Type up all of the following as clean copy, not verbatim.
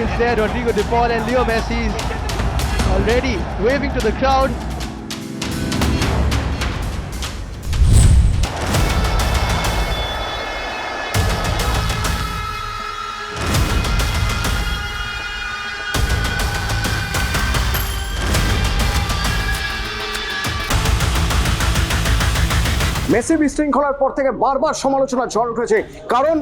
is there, Rodrigo De Paul, and Leo Messi is already waving to the crowd. Messi বিশৃঙ্খলার পর থেকে বারবার সমালোচনা ঝড় উঠেছে, কারণ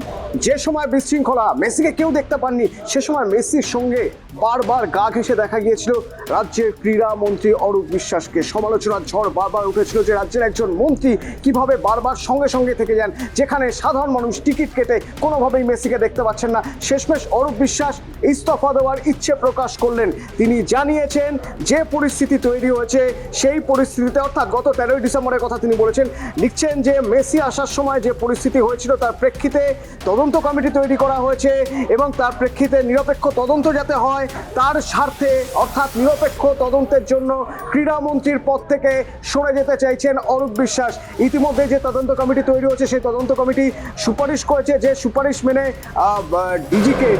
যে সময় বিশৃঙ্খলা মেসিকে কেউ দেখতে পাননি, সে সময় মেসির সঙ্গে বারবার গা ঘেঁষে দেখা গিয়েছিল রাজ্যের ক্রীড়া মন্ত্রী অরূপ বিশ্বাসকে। সমালোচনার ঝড় বারবার উঠেছিল যে রাজ্যের একজন মন্ত্রী কিভাবে বারবার সঙ্গে সঙ্গে থেকে যান, যেখানে সাধারণ মানুষ টিকিট কেটে কোনোভাবেই মেসিকে দেখতে পাচ্ছেন না। শেষমেশ অরূপ বিশ্বাস ইস্তফা দেওয়ার ইচ্ছে প্রকাশ করলেন। তিনি জানিয়েছেন যে পরিস্থিতি তৈরি হয়েছে সেই পরিস্থিতিতে, অর্থাৎ গত 13ই ডিসেম্বরের কথা তিনি বলেছেন, লিখছেন যে মেসি আসার সময় যে পরিস্থিতি হয়েছিল তার প্রেক্ষিতে তদন্ত কমিটি তৈরি করা হয়েছে এবং তার প্রেক্ষিতে নিরপেক্ষ তদন্ত যাতে হয় তার স্বার্থে, অর্থাৎ নিরপেক্ষ তদন্তের জন্য ক্রীড়ামন্ত্রীর পদ থেকে সরে যেতে চাইছেন অরূপ বিশ্বাস। ইতিমধ্যে যে তদন্ত কমিটি তৈরি হয়েছে সেই তদন্ত কমিটি সুপারিশ করেছে, যে সুপারিশ মেনে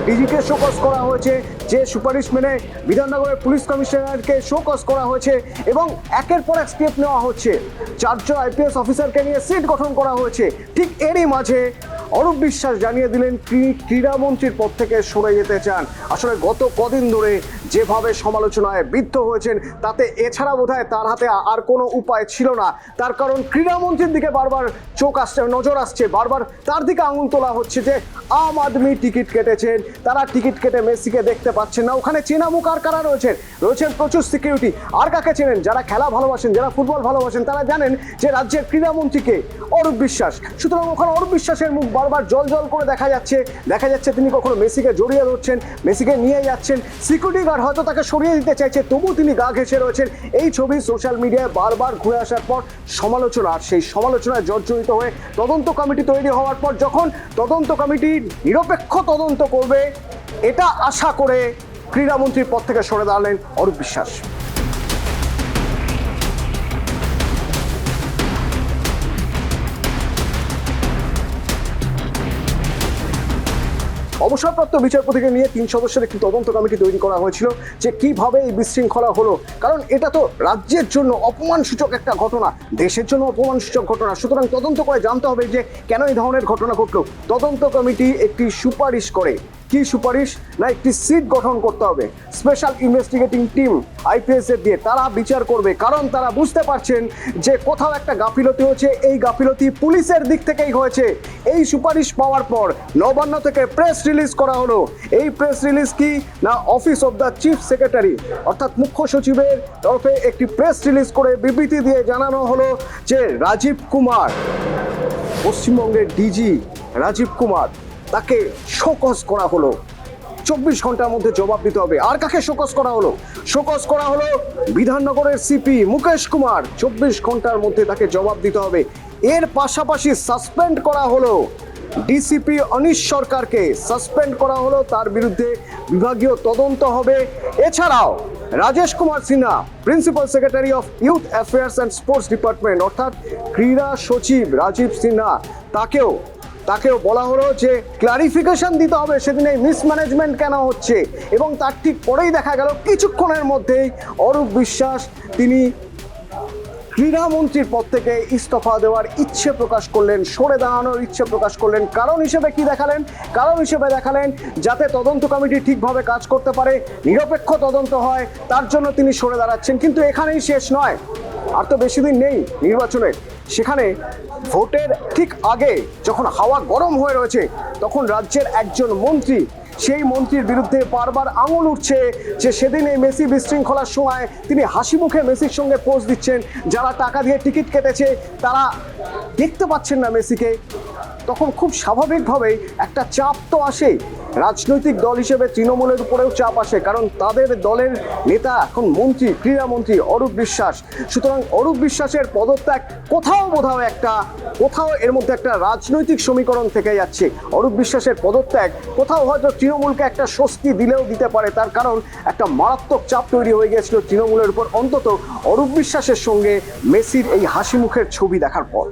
ডিজিকে শোকজ করা হয়েছে, যে সুপারিশ মেনে বিধাননগরের পুলিশ কমিশনারকে শোকজ করা হয়েছে এবং একের পর এক স্টেপ নেওয়া হচ্ছে। 4জন আইপিএস অফিসারকে নিয়ে সিট গঠন করা হয়েছে। ঠিক এরই মাঝে অরূপ বিশ্বাস জানিয়ে দিলেন ক্রীড়ামন্ত্রীর পদ থেকে সরে যেতে চান। আসলে গত কদিন ধরে যেভাবে সমালোচনায় বিদ্ধ হয়েছেন তাতে এছাড়া বোধহয় তার হাতে আর কোনো উপায় ছিল না। তার কারণ ক্রীড়ামন্ত্রীর দিকে বারবার নজর আসছে, বারবার তার দিকে আঙুল তোলা হচ্ছে যে আম আদমি টিকিট কেটেছেন, তারা টিকিট কেটে মেসিকে দেখতে পাচ্ছেন না। ওখানে চেনা মুখ আর কারা রয়েছেন প্রচুর সিকিউরিটি। আর কাকে চেনেন? যারা খেলা ভালোবাসেন, যারা ফুটবল ভালোবাসেন, তারা জানেন যে রাজ্যের ক্রীড়ামন্ত্রীকে অরূপ বিশ্বাস। সুতরাং ওখানে অরূপ বিশ্বাসের মুখ বারবার জল করে দেখা যাচ্ছে তিনি কখনো মেসিকে জড়িয়ে ধরছেন, মেসিকে নিয়ে যাচ্ছেন, সিকিউরিটি গার্ড হয়তো তাকে সরিয়ে দিতে চাইছে, তবু তিনি গা ঘেঁষে রয়েছেন। এই ছবি সোশ্যাল মিডিয়ায় বারবার ঘুরে আসার পর সমালোচনা, সেই সমালোচনায় জর্জরিত হয়ে তদন্ত কমিটি তৈরি হওয়ার পর যখন তদন্ত কমিটি নিরপেক্ষ তদন্ত করবে এটা আশা করে ক্রীড়ামন্ত্রীর পদ থেকে সরে দাঁড়ালেন অরূপ বিশ্বাস। অবসরপ্রাপ্ত বিচারপতিকে নিয়ে 3 সদস্যের একটি তদন্ত কমিটি তৈরি করা হয়েছিল যে কিভাবে এই বিশৃঙ্খলা হলো, কারণ এটা তো রাজ্যের জন্য অপমানসূচক একটা ঘটনা, দেশের জন্য অপমানসূচক ঘটনা। সুতরাং তদন্ত করে জানতে হবে যে কেন এই ধরনের ঘটনা ঘটলো। তদন্ত কমিটি একটি সুপারিশ করে, কি সুপারিশ না, একটি সিট গঠন করতে হবে, স্পেশাল ইনভেস্টিগেটিং টিম আইপিএস এর দিয়ে তারা বিচার করবে, কারণ তারা বুঝতে পারছেন যে কোথাও একটা গাফিলতি হয়েছে। এই গাফিলতি পুলিশের দিক থেকেই হয়েছে। এই সুপারিশ পাওয়ার পর নবান্ন থেকে প্রেস রিলিজ করা হলো। এই প্রেস রিলিজ কি না, office of the chief secretary অর্থাৎ মুখ্য সচিবের তরফে একটি প্রেস রিলিজ করে বিবৃতি দিয়ে জানানো হলো যে রাজীব কুমার, পশ্চিমবঙ্গের ডিজি রাজীব কুমার, তাকে শোকজ করা হলো। 24 ঘন্টার মধ্যে জবাব দিতে হবে। আর কাকে শোকজ করা হলো? শোকজ করা হলো বিধাননগরের সিপি মুকেশ কুমার। 24 ঘন্টার মধ্যে তাকে জবাব দিতে হবে। এর পাশাপাশি সাসপেন্ড করা হলো ডিসিপি অনিশ সরকারকে, সাসপেন্ড করা হলো, তার বিরুদ্ধে বিভাগীয় তদন্ত হবে। এছাড়াও Rajesh Kumar Sinha, principal secretary of youth affairs and sports department অর্থাৎ ক্রীড়া সচিব রাজীব সিনহা, তাকেও বলা হলো যে ক্লারিফিকেশন দিতে হবে সেদিন এই মিসম্যানেজমেন্ট কেন হচ্ছে। এবং তার ঠিক পরেই দেখা গেল কিছুক্ষণের মধ্যেই অরূপ বিশ্বাস তিনি ক্রীড়ামন্ত্রীর পদ থেকে ইস্তফা দেওয়ার ইচ্ছে প্রকাশ করলেন, সরে দাঁড়ানোর ইচ্ছে প্রকাশ করলেন। কারণ হিসেবে কি দেখালেন? কারণ হিসেবে দেখালেন যাতে তদন্ত কমিটি ঠিকভাবে কাজ করতে পারে, নিরপেক্ষ তদন্ত হয়, তার জন্য তিনি সরে দাঁড়াচ্ছেন। কিন্তু এখানেই শেষ নয়, আর তো বেশি দিন নেই নির্বাচনের। সেখানে ভোটের ঠিক আগে যখন হাওয়া গরম হয়ে রয়েছে তখন রাজ্যের একজন মন্ত্রী, সেই মন্ত্রীর বিরুদ্ধে বারবার আঙুল উঠছে যে সেদিন এই মেসি বিশৃঙ্খলার সময় তিনি হাসি মুখে মেসির সঙ্গে পোজ দিচ্ছেন। যারা টাকা দিয়ে টিকিট কেটেছে তারা দেখতে পাচ্ছেন না মেসিকে। তখন খুব স্বাভাবিকভাবেই একটা চাপ তো আসেই, রাজনৈতিক দল হিসেবে তৃণমূলের উপরেও চাপ আসে, কারণ তাদের দলের নেতা এখন মন্ত্রী, ক্রীড়ামন্ত্রী অরূপ বিশ্বাস। সুতরাং অরূপ বিশ্বাসের পদত্যাগ কোথাও এর মধ্যে একটা রাজনৈতিক সমীকরণ থেকে যাচ্ছে। অরূপ বিশ্বাসের পদত্যাগ কোথাও হয়তো তৃণমূলকে একটা স্বস্তি দিলেও দিতে পারে, তার কারণ একটা মারাত্মক চাপ তৈরি হয়ে গিয়েছিল তৃণমূলের উপর, অন্তত অরূপ বিশ্বাসের সঙ্গে মেসির এই হাসি মুখের ছবি দেখার পর।